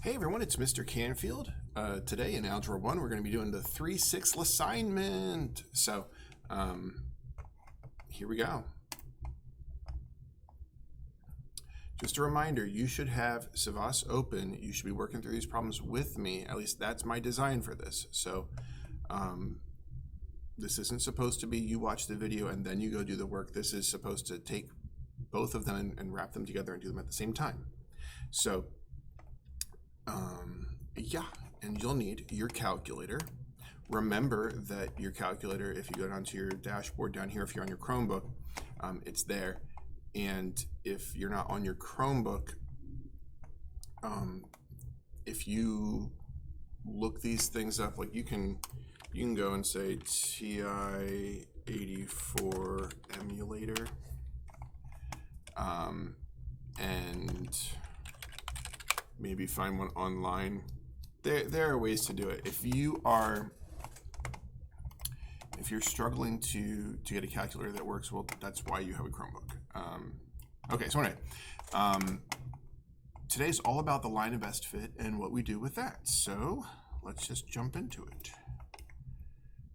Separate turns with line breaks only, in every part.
Hey everyone, it's Mr. Canfield. Today in Algebra 1, we're going to be doing the 3/6 assignment. So, here we go. Just a reminder, you should have Savas open. You should be working through these problems with me. At least that's my design for this. So, this isn't supposed to be you watch the video and then you go do the work. This is supposed to take both of them and wrap them together and do them at the same time. So, yeah, and you'll need your calculator. Remember that your calculator, if you go down to your dashboard down here, if you're on your Chromebook, it's there. And if you're not on your Chromebook, if you look these things up, like you can go and say TI-84 emulator, and maybe find one online. There are ways to do it. If you're struggling to get a calculator that works, well, that's why you have a Chromebook. Okay, so anyway, today's all about the line of best fit and what we do with that. So let's just jump into it.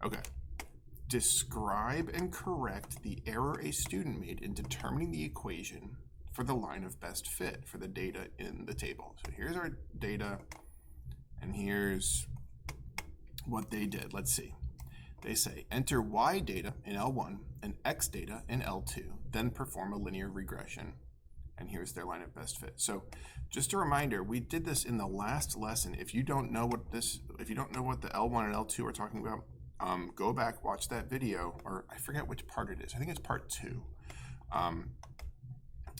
Okay. Describe and correct the error a student made in determining the equation for the line of best fit for the data in the table. So here's our data, and here's what they did. Let's see. They say, enter Y data in L1 and X data in L2, then perform a linear regression. And here's their line of best fit. So just a reminder, we did this in the last lesson. If you don't know what the L1 and L2 are talking about, go back, watch that video, or I forget which part it is. I think it's part 2.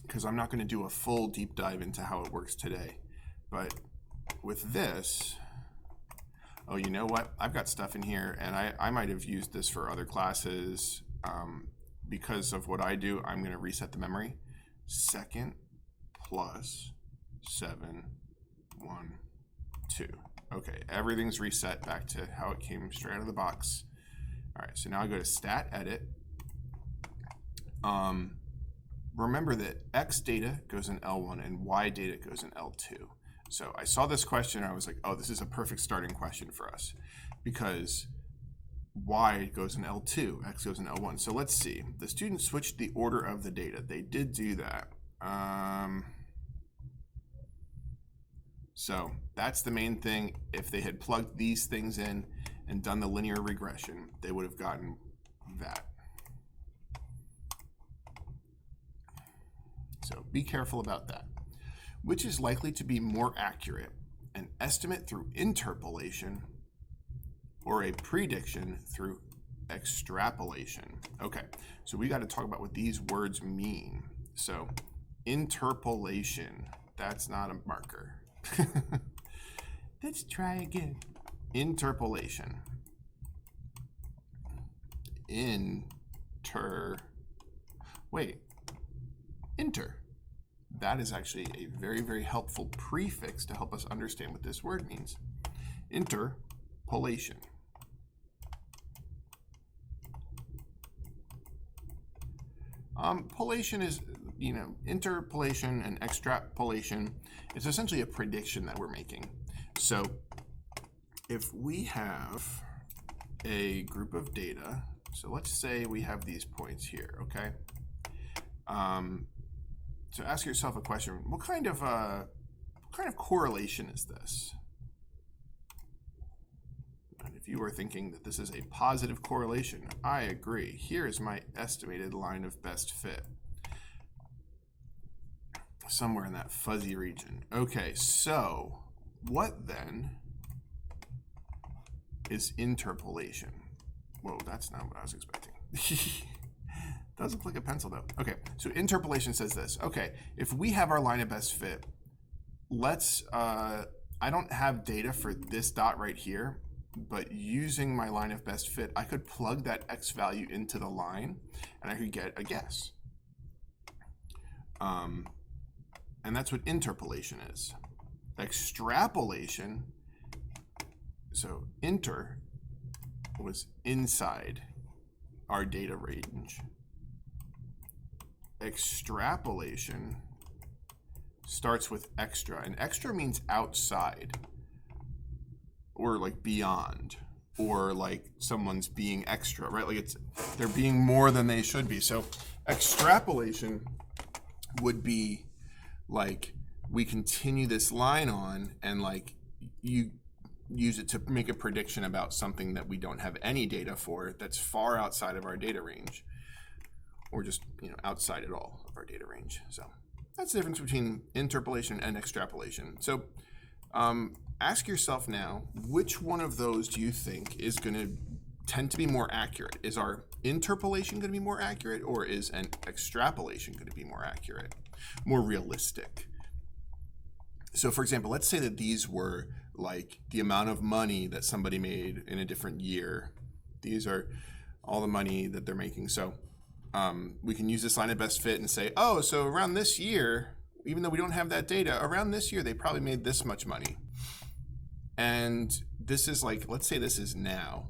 Because I'm not going to do a full deep dive into how it works today. But with this, oh, you know what? I've got stuff in here, and I might have used this for other classes. Because of what I do, I'm going to reset the memory. Second plus 7, 1, 2. Okay, everything's reset back to how it came straight out of the box. All right, so now I go to Stat Edit. Remember that X data goes in L1 and Y data goes in L2. So I saw this question and I was like, oh, this is a perfect starting question for us because Y goes in L2, X goes in L1. So let's see. The student switched the order of the data. They did do that. So that's the main thing. If they had plugged these things in and done the linear regression, they would have gotten that. So be careful about that. Which is likely to be more accurate, an estimate through interpolation or a prediction through extrapolation? Okay, so we got to talk about what these words mean. So interpolation, that's not a marker. Let's try again. Interpolation. Inter. That is actually a very, very helpful prefix to help us understand what this word means. Interpolation. Polation is, interpolation and extrapolation. It's essentially a prediction that we're making. So if we have a group of data, so let's say we have these points here, okay? So ask yourself a question: what kind of correlation is this? And if you were thinking that this is a positive correlation, I agree. Here is my estimated line of best fit. Somewhere in that fuzzy region. Okay, so what then is interpolation? Whoa, that's not what I was expecting. Does look like a pencil though. Okay, so interpolation says this. Okay, if we have our line of best fit, let's, I don't have data for this dot right here, but using my line of best fit, I could plug that X value into the line and I could get a guess. And that's what interpolation is. Extrapolation, so inter was inside our data range. Extrapolation starts with extra, and extra means outside, or like beyond, or like someone's being extra, right? Like they're being more than they should be. So extrapolation would be like we continue this line on, and like you use it to make a prediction about something that we don't have any data for, that's far outside of our data range, or just outside at all of our data range. So that's the difference between interpolation and extrapolation. So ask yourself now, which one of those do you think is going to tend to be more accurate? Is our interpolation going to be more accurate, or is an extrapolation going to be more accurate, more realistic? So for example, let's say that these were like the amount of money that somebody made in a different year. These are all the money that they're making. So we can use this line of best fit and say, oh, so around this year, even though we don't have that data, around this year they probably made this much money. And this is like, let's say this is now.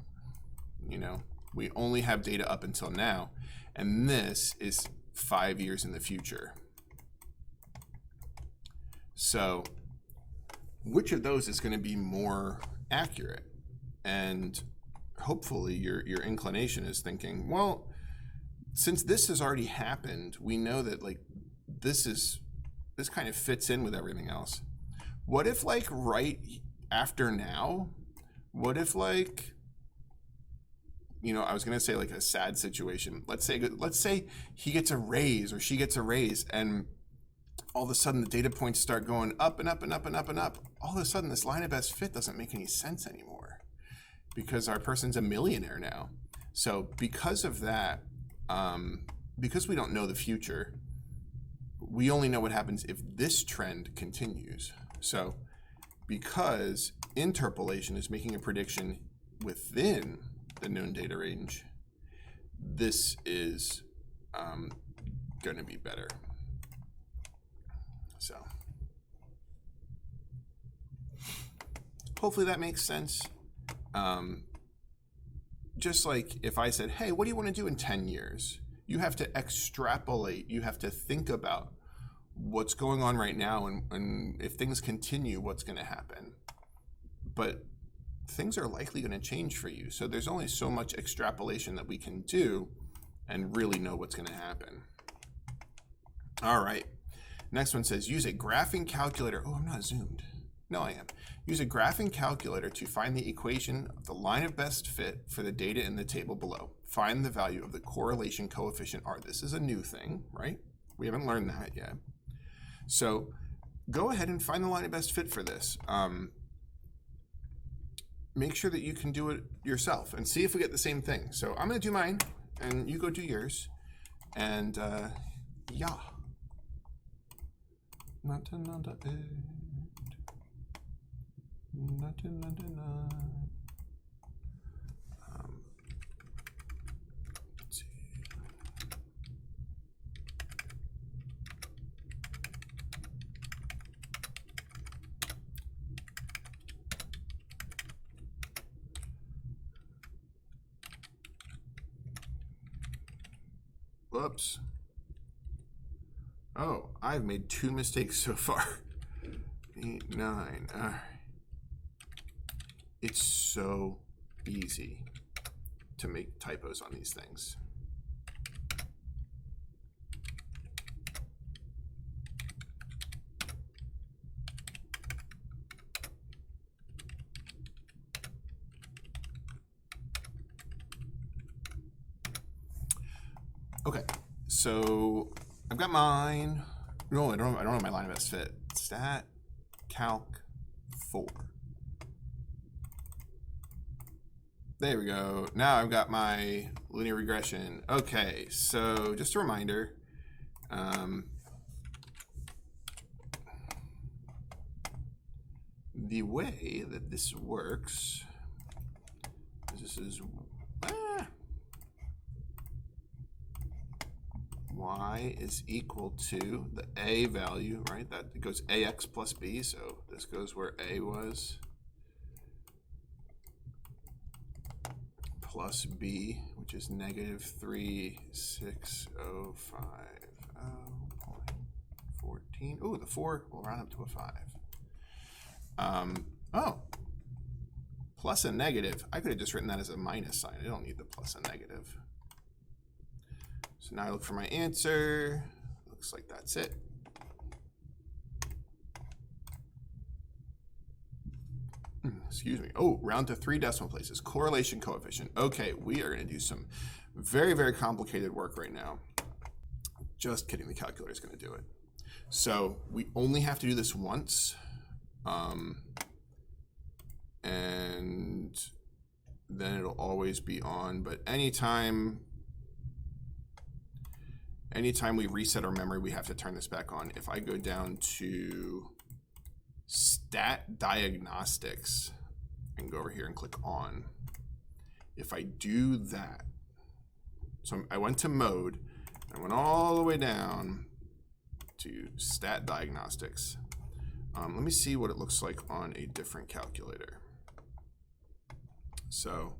We only have data up until now, and this is 5 years in the future. So which of those is going to be more accurate? And hopefully your inclination is thinking, well, since this has already happened, we know that like this kind of fits in with everything else. What if like right after now, what if like, I was going to say like a sad situation. Let's say he gets a raise or she gets a raise, and all of a sudden the data points start going up and up and up and up and up. All of a sudden this line of best fit doesn't make any sense anymore because our person's a millionaire now. So because of that, because we don't know the future, we only know what happens if this trend continues. So because interpolation is making a prediction within the known data range, this is going to be better. So hopefully that makes sense. Just like if I said, hey, what do you want to do in 10 years? You have to extrapolate. You have to think about what's going on right now, and if things continue, what's going to happen. But things are likely going to change for you. So there's only so much extrapolation that we can do and really know what's going to happen. All right. Next one says, use a graphing calculator. Oh, I'm not zoomed. No, I am. Use a graphing calculator to find the equation of the line of best fit for the data in the table below. Find the value of the correlation coefficient R. This is a new thing, right? We haven't learned that yet. So go ahead and find the line of best fit for this. Make sure that you can do it yourself and see if we get the same thing. So I'm going to do mine, and you go do yours. And yeah. Nothing. Let's see. Whoops. Oh, I've made 2 mistakes so far. 8, 9. All right. It's so easy to make typos on these things. Okay, so I've got mine. No, I don't have my line of best fit. Stat calc 4. There we go. Now I've got my linear regression. Okay, so just a reminder. The way that this works is this is y is equal to the a value, right? That it goes ax plus b, so this goes where a was, plus b, which is -36050.14. 14. Oh, the 4 will round up to a 5. Oh, plus and negative. I could have just written that as a minus sign. I don't need the plus and negative. So now I look for my answer. Looks like that's it. Excuse me. Oh, round to 3 decimal places. Correlation coefficient. Okay, we are going to do some very, very complicated work right now. Just kidding, the calculator is going to do it. So we only have to do this once. And then it'll always be on. But anytime we reset our memory, we have to turn this back on. If I go down to Stat Diagnostics and go over here and click on, if I do that, so I went to mode, I went all the way down to Stat Diagnostics. Let me see what it looks like on a different calculator. So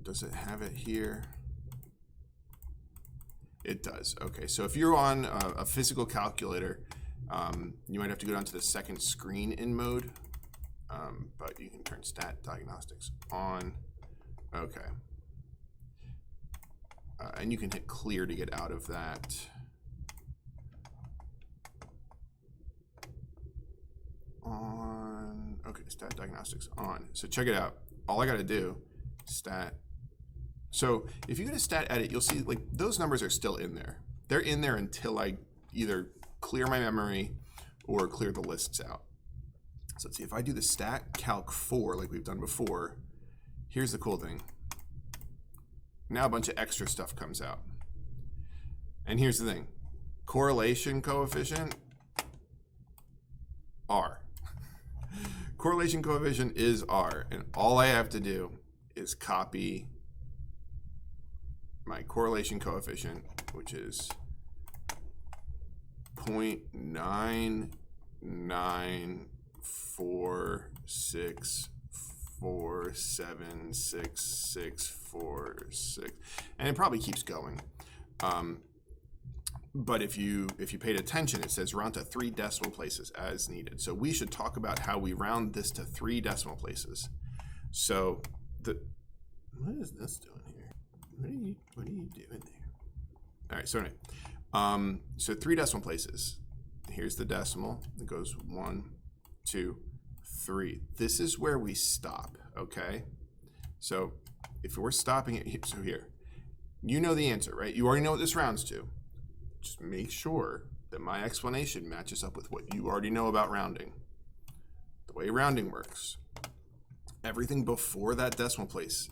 does it have it here? It does. Okay, so if you're on a physical calculator, you might have to go down to the second screen in mode, but you can turn Stat Diagnostics on. Okay. And you can hit clear to get out of that. On. Okay, Stat Diagnostics on. So check it out. All I got to do, stat. So if you go to stat edit, you'll see like those numbers are still in there. They're in there until I either clear my memory or clear the lists out. So let's see, if I do the stat calc 4 like we've done before, here's the cool thing. Now a bunch of extra stuff comes out. And here's the thing. Correlation coefficient, R. Correlation coefficient is R, and all I have to do is copy my correlation coefficient, which is 0.994647646, and it probably keeps going. But if you paid attention, it says round to 3 decimal places as needed. So we should talk about how we round this to 3 decimal places. So what is this doing here? What are you doing there? All right, so anyway, so 3 decimal places. Here's the decimal. It goes 1, 2, 3. This is where we stop, okay? So if we're stopping it, so here, you know the answer, right? You already know what this rounds to. Just make sure that my explanation matches up with what you already know about rounding. The way rounding works, everything before that decimal place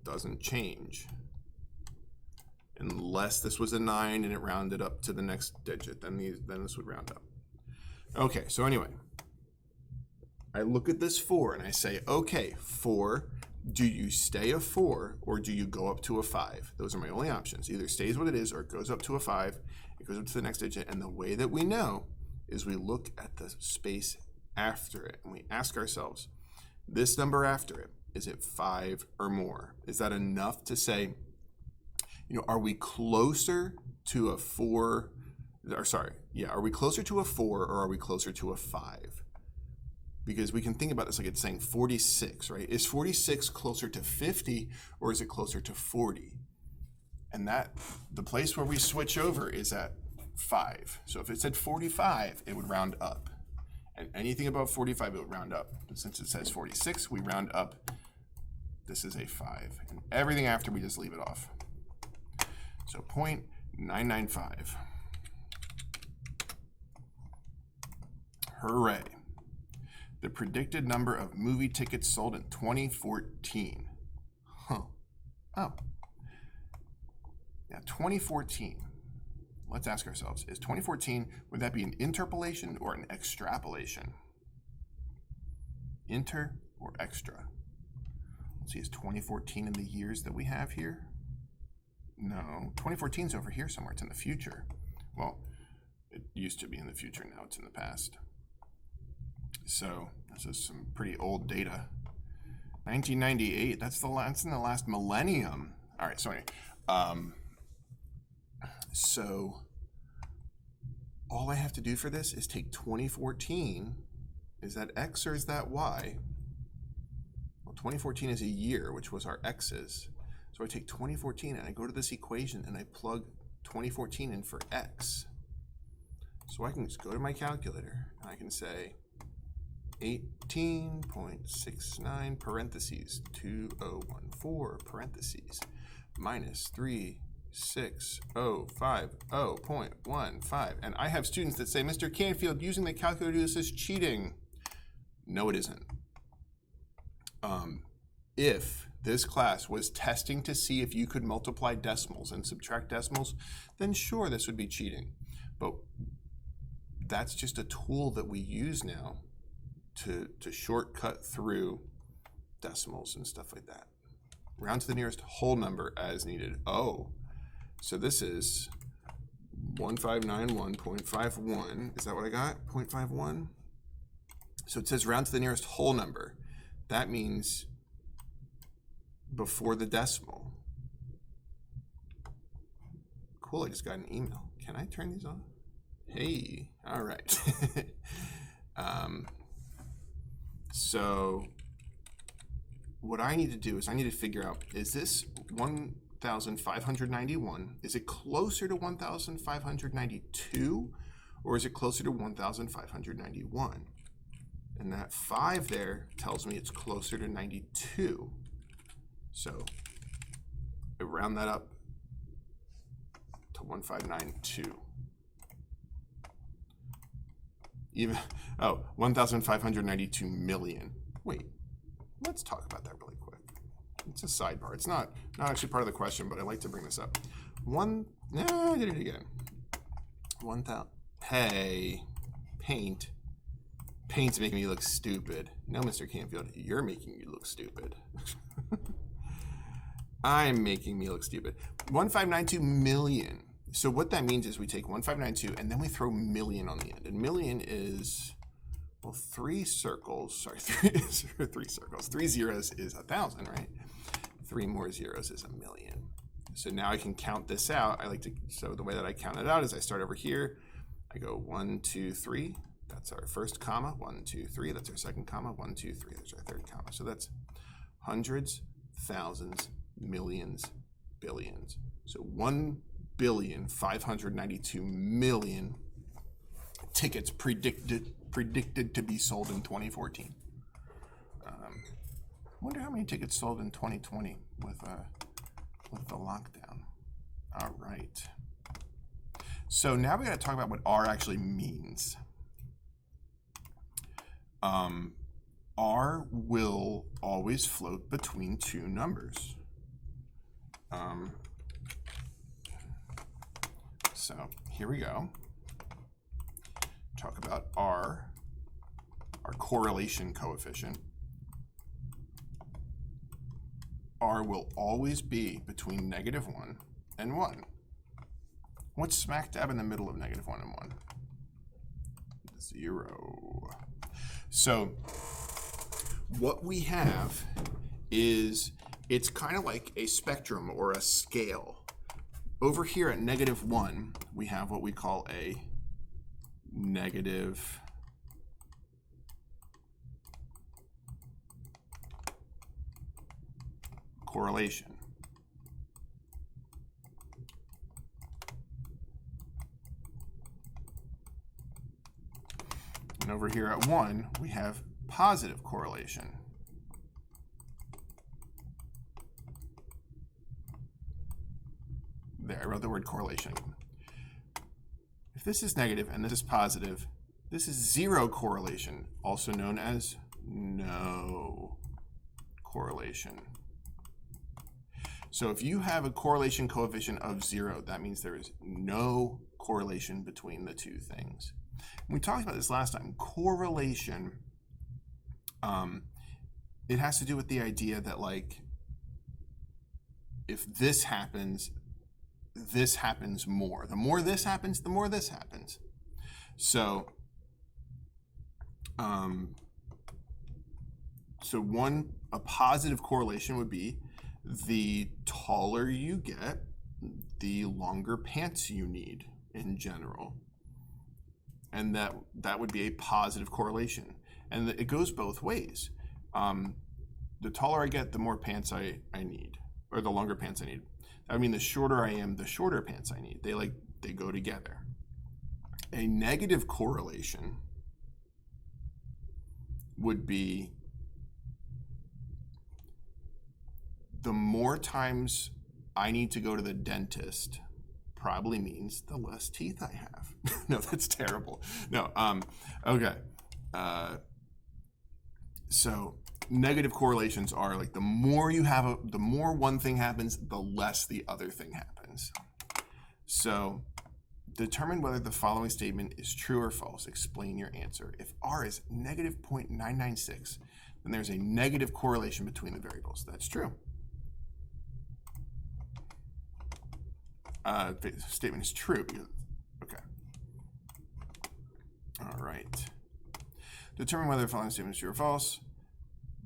doesn't change unless this was a 9 and it rounded up to the next digit. Then this would round up. Okay, so anyway, I look at this 4 and I say, okay, 4, do you stay a 4 or do you go up to a 5? Those are my only options. Either stays what it is or it goes up to a 5. It goes up to the next digit. And the way that we know is we look at the space after it and we ask ourselves, this number after it, is it 5 or more? Is that enough to say, you know, are we closer to a 4? Are we closer to a 4 or are we closer to a 5? Because we can think about this like it's saying 46, right? Is 46 closer to 50 or is it closer to 40? And the place where we switch over is at 5. So if it said 45, it would round up. And anything above 45, it would round up. But since it says 46, we round up. This is a 5. And everything after, we just leave it off. So 0.995. Hooray. The predicted number of movie tickets sold in 2014. Huh. Oh. Now, 2014. Let's ask ourselves, is 2014, would that be an interpolation or an extrapolation? Inter or extra? Let's see, is 2014 in the years that we have here? No, 2014 is over here somewhere. It's in the future. Well, it used to be in the future. Now it's in the past. So this is some pretty old data. 1998. That's in the last millennium. All right. So anyway, so all I have to do for this is take 2014. Is that X or is that Y? Well, 2014 is a year, which was our X's. So I take 2014 and I go to this equation and I plug 2014 in for X. So I can just go to my calculator and I can say 18.69 parentheses 2014 parentheses minus 3605.15. And I have students that say, Mr. Canfield, using the calculator to do this is cheating. No, it isn't. If this class was testing to see if you could multiply decimals and subtract decimals, then sure, this would be cheating. But that's just a tool that we use now to shortcut through decimals and stuff like that. Round to the nearest whole number as needed. Oh, so this is 1591.51. Is that what I got? 0.51? So it says round to the nearest whole number. That means before the decimal. Cool, I just got an email. Can I turn these on? Hey, all right. So what I need to do is I need to figure out, is this 1,591, is it closer to 1,592 or is it closer to 1,591? And that 5 there tells me it's closer to 92. So I round that up to 1592. Even, oh, 1,592 million. Wait, let's talk about that really quick. It's a sidebar. It's not actually part of the question, but I like to bring this up. I did it again. 1,000, hey, Paint. Paint's making me look stupid. No, Mr. Canfield, you're making me look stupid. I'm making me look stupid. 1,592 million. So what that means is we take 1,592 and then we throw million on the end. And million is, well, 3 circles. Sorry, 3 circles. 3 zeros is 1,000, right? 3 more zeros is 1,000,000. So now I can count this out. So the way that I count it out is I start over here. I go 1, 2, 3. That's our first comma. 1, 2, 3. That's our second comma. 1, 2, 3. That's our third comma. So that's hundreds, thousands, millions, billions. So 1,592,000,000 tickets predicted to be sold in 2014. Wonder how many tickets sold in 2020 with the lockdown. All right. So now we got to talk about what R actually means. R will always float between 2 numbers. So here we go. Talk about R, our correlation coefficient. R will always be between -1 and 1. What's smack dab in the middle of -1 and 1? 0. So what we have is, it's kind of like a spectrum or a scale. Over here at -1, we have what we call a negative correlation. And over here at 1, we have positive correlation. There, I wrote the word correlation. If this is negative and this is positive, this is 0 correlation, also known as no correlation. So if you have a correlation coefficient of 0, that means there is no correlation between the two things. We talked about this last time. Correlation, it has to do with the idea that, like, if this happens more. The more this happens, the more this happens. So, a positive correlation would be the taller you get, the longer pants you need in general. and that would be a positive correlation. And it goes both ways. The taller I get, the more pants I need, or the longer pants I need. I mean, the shorter I am, the shorter pants I need. They go together. A negative correlation would be the more times I need to go to the dentist probably means the less teeth I have. No, that's terrible. No, okay. So negative correlations are like the more you have, the more one thing happens, the less the other thing happens. So determine whether the following statement is true or false. Explain your answer. If R is negative 0.996, then there's a negative correlation between the variables. That's true. The statement is true. Okay. All right. Determine whether the following statement is true or false.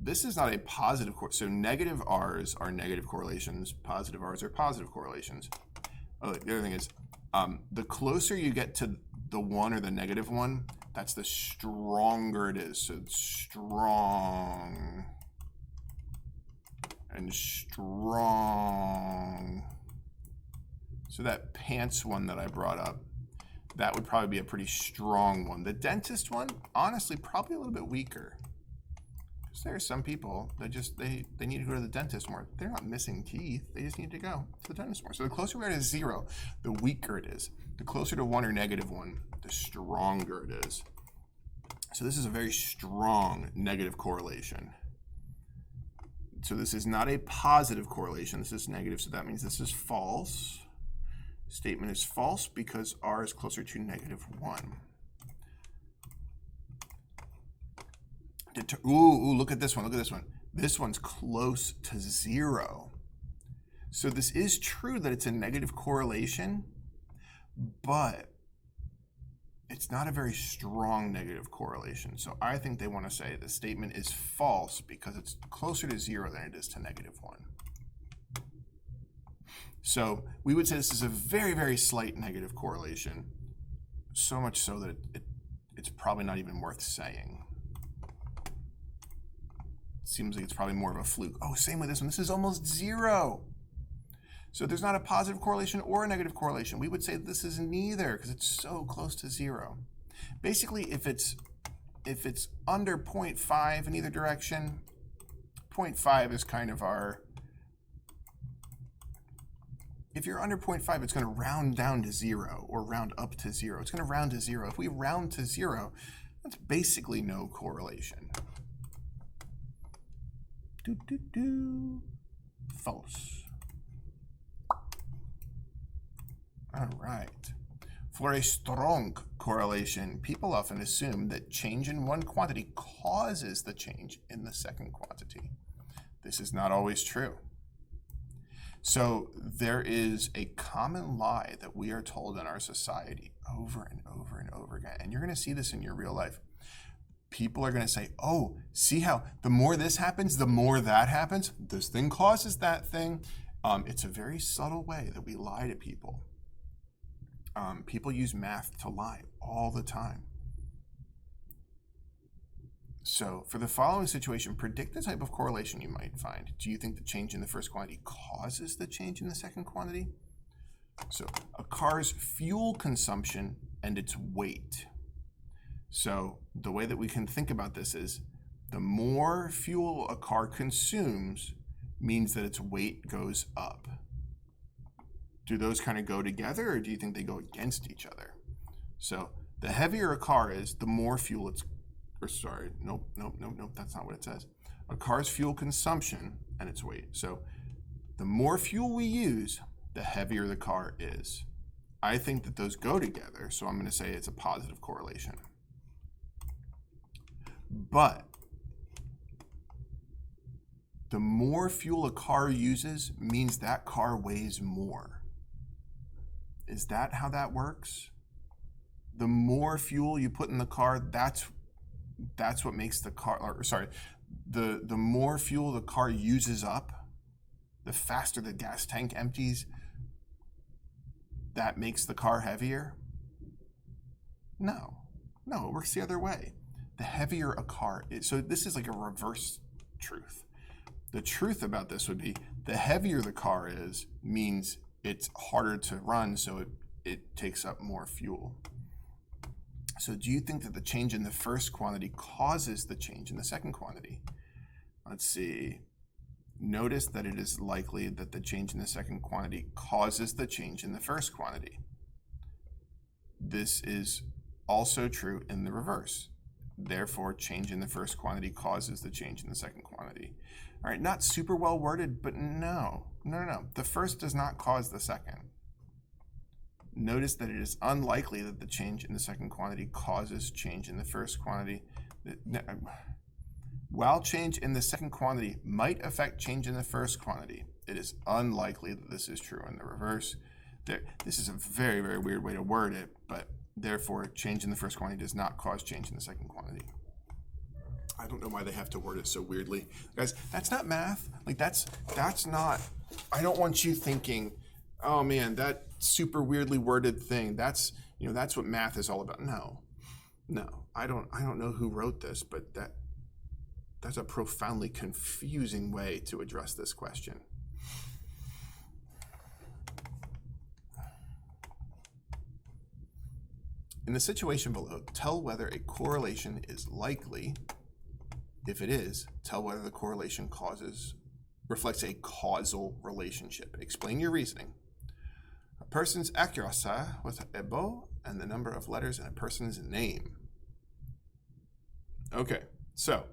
This is not a positive so negative R's are negative correlations. Positive R's are positive correlations. Oh, the other thing is, the closer you get to the 1 or the negative 1, that's the stronger it is. So it's strong and strong. So that pants one that I brought up, that would probably be a pretty strong one. The dentist one, honestly, probably a little bit weaker. Because there are some people that just, they need to go to the dentist more. They're not missing teeth. They just need to go to the dentist more. So the closer we are to 0, the weaker it is. The closer to 1 or negative 1, the stronger it is. So this is a very strong negative correlation. So this is not a positive correlation. This is negative, so that means this is false. Statement is false because R is closer to negative 1. Ooh, look at this one. Look at this one. This one's close to 0. So this is true that it's a negative correlation, but it's not a very strong negative correlation. So I think they want to say the statement is false because it's closer to 0 than it is to negative 1. So we would say this is a very, very slight negative correlation, so much so that it's probably not even worth saying. It seems like it's probably more of a fluke. Oh, same with this one. This is almost 0. So there's not a positive correlation or a negative correlation. We would say this is neither because it's so close to 0. Basically, if it's under 0.5 in either direction, 0.5 is kind of our... If you're under 0.5, it's going to round down to 0 or round up to 0. It's going to round to 0. If we round to 0, that's basically no correlation. False. All right. For a strong correlation, people often assume that change in one quantity causes the change in the second quantity. This is not always true. So there is a common lie that we are told in our society over and over and over again. And you're going to see this in your real life. People are going to say, oh, see how the more this happens, the more that happens. This thing causes that thing. It's a very subtle way that we lie to people. People use math to lie all the time. So for the following situation, predict the type of correlation you might find. Do you think the change in the first quantity causes the change in the second quantity? So a car's fuel consumption and its weight. So the way that we can think about this is the more fuel a car consumes means that its weight goes up. Do those kind of go together, or do you think they go against each other? So the heavier a car is, the more fuel it's, or sorry, nope, that's not what it says. A car's fuel consumption and its weight. So the more fuel we use, the heavier the car is. I think that those go together, so I'm going to say it's a positive correlation. But the more fuel a car uses means that car weighs more. Is that how that works? The more fuel you put in the car, that's what makes the car, or sorry, the more fuel the car uses up, the faster the gas tank empties, that makes the car heavier? No. No, it works the other way. The heavier a car is, so this is like a reverse truth. The truth about this would be the heavier the car is means it's harder to run, so it takes up more fuel. So do you think that the change in the first quantity causes the change in the second quantity? Let's see. Notice that it is likely that the change in the second quantity causes the change in the first quantity. This is also true in the reverse. Therefore, change in the first quantity causes the change in the second quantity. All right, not super well worded, but no. The first does not cause the second. Notice that it is unlikely that the change in the second quantity causes change in the first quantity. While change in the second quantity might affect change in the first quantity, it is unlikely that this is true in the reverse. This is a very, very weird way to word it, but therefore, change in the first quantity does not cause change in the second quantity. I don't know why they have to word it so weirdly. Guys, that's not math. Like that's not, I don't want you thinking, oh man, that super weirdly worded thing, that's what math is all about. No, I don't know who wrote this, but that's a profoundly confusing way to address this question. In the situation below, tell whether a correlation is likely. If it is, tell whether the correlation reflects a causal relationship. Explain your reasoning. A person's accuracy with a bow and the number of letters in a person's name. Okay, so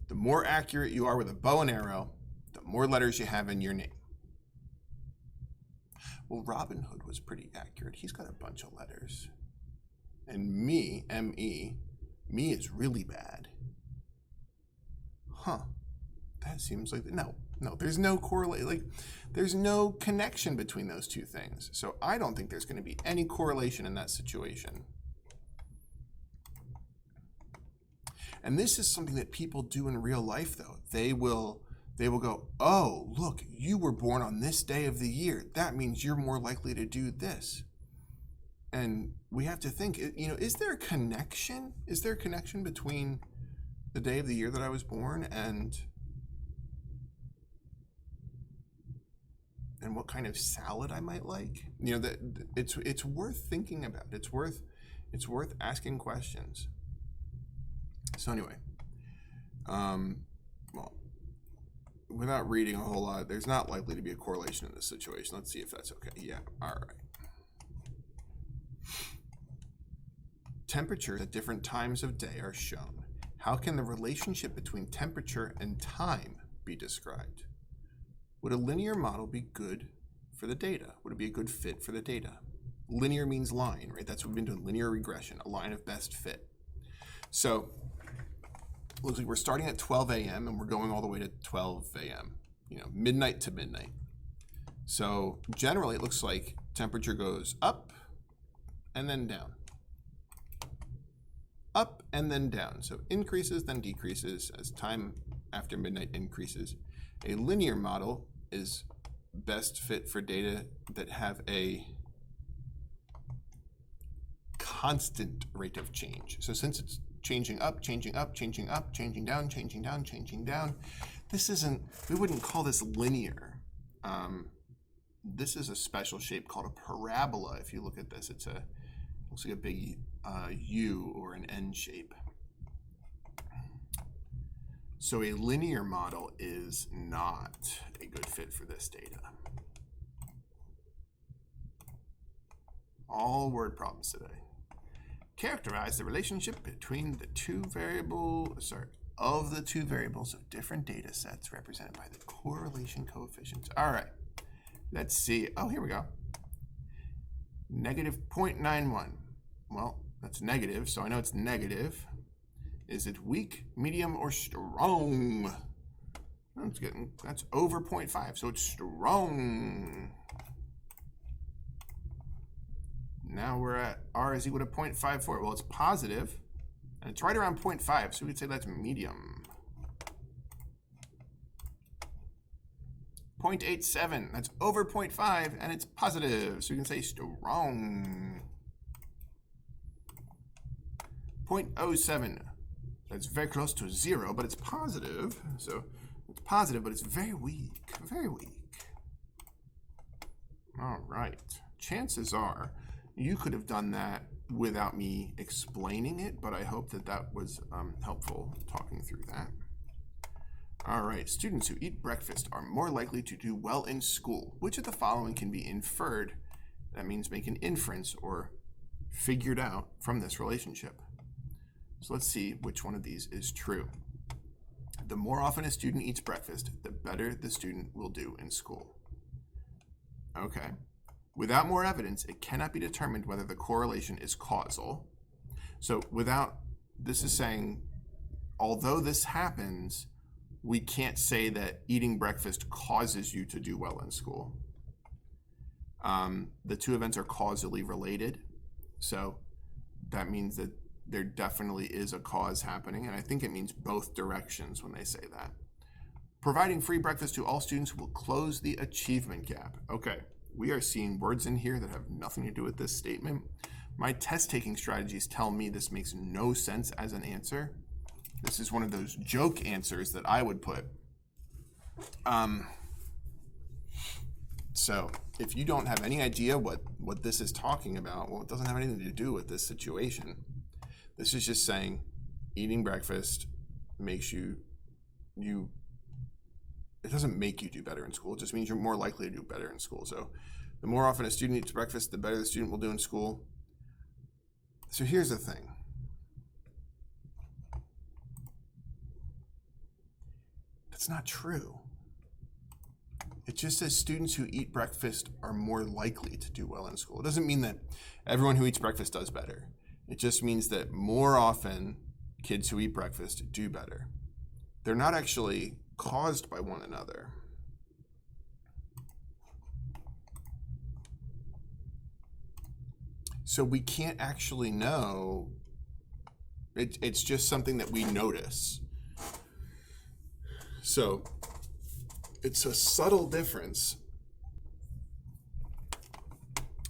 the more accurate you are with a bow and arrow, the more letters you have in your name. Well, Robin Hood was pretty accurate. He's got a bunch of letters. And me, M-E, me is really bad. Huh. That seems like, no, there's no correlation. Like, there's no connection between those two things. So I don't think there's going to be any correlation in that situation. And this is something that people do in real life, though. They will go, oh, look, you were born on this day of the year. That means you're more likely to do this. And we have to think, is there a connection? Is there a connection between the day of the year that I was born and what kind of salad I might like? It's worth thinking about. It's worth asking questions. So anyway, well, without reading a whole lot, there's not likely to be a correlation in this situation. Let's see if that's okay. Yeah, all right. Temperatures at different times of day are shown. How can the relationship between temperature and time be described? Would a linear model be good for the data? Would it be a good fit for the data? Linear means line, right? That's what we've been doing, linear regression, a line of best fit. So it looks like we're starting at 12 a.m. and we're going all the way to 12 a.m., midnight to midnight. So generally it looks like temperature goes up and then down. Up and then down. So increases, then decreases as time after midnight increases. A linear model is best fit for data that have a constant rate of change. So since it's changing up, changing up, changing up, changing down, changing down, changing down, we wouldn't call this linear. This is a special shape called a parabola. If you look at this, looks like a big U or an N shape. So a linear model is not a good fit for this data. All word problems today. Characterize the relationship between the two variables of different data sets represented by the correlation coefficients. All right, let's see. Oh, here we go. Negative 0.91. Well, that's negative, so I know it's negative. Is it weak, medium, or strong? That's over 0.5, so it's strong. Now we're at R is equal to 0.54. Well, it's positive, and it's right around 0.5, so we could say that's medium. 0.87, that's over 0.5, and it's positive, so we can say strong. 0.07. That's very close to 0, but it's positive. So it's positive, but it's very weak, very weak. All right. Chances are you could have done that without me explaining it, but I hope that that was helpful talking through that. All right, students who eat breakfast are more likely to do well in school. Which of the following can be inferred? That means make an inference or figured out from this relationship. So let's see which one of these is true. The more often a student eats breakfast, the better the student will do in school. Okay. Without more evidence, it cannot be determined whether the correlation is causal. So this is saying, although this happens, we can't say that eating breakfast causes you to do well in school. The two events are causally related. So that means that there definitely is a cause happening. And I think it means both directions when they say that. Providing free breakfast to all students will close the achievement gap. Okay, we are seeing words in here that have nothing to do with this statement. My test taking strategies tell me this makes no sense as an answer. This is one of those joke answers that I would put. So if you don't have any idea what this is talking about, well, it doesn't have anything to do with this situation. This is just saying eating breakfast makes it doesn't make you do better in school. It just means you're more likely to do better in school. So the more often a student eats breakfast, the better the student will do in school. So here's the thing. That's not true. It just says students who eat breakfast are more likely to do well in school. It doesn't mean that everyone who eats breakfast does better. It just means that more often kids who eat breakfast do better. They're not actually caused by one another. So we can't actually know. It's just something that we notice. So it's a subtle difference.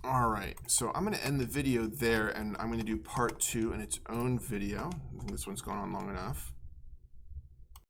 All right, so I'm going to end the video there, and I'm going to do part 2 in its own video. I think this one's gone on long enough.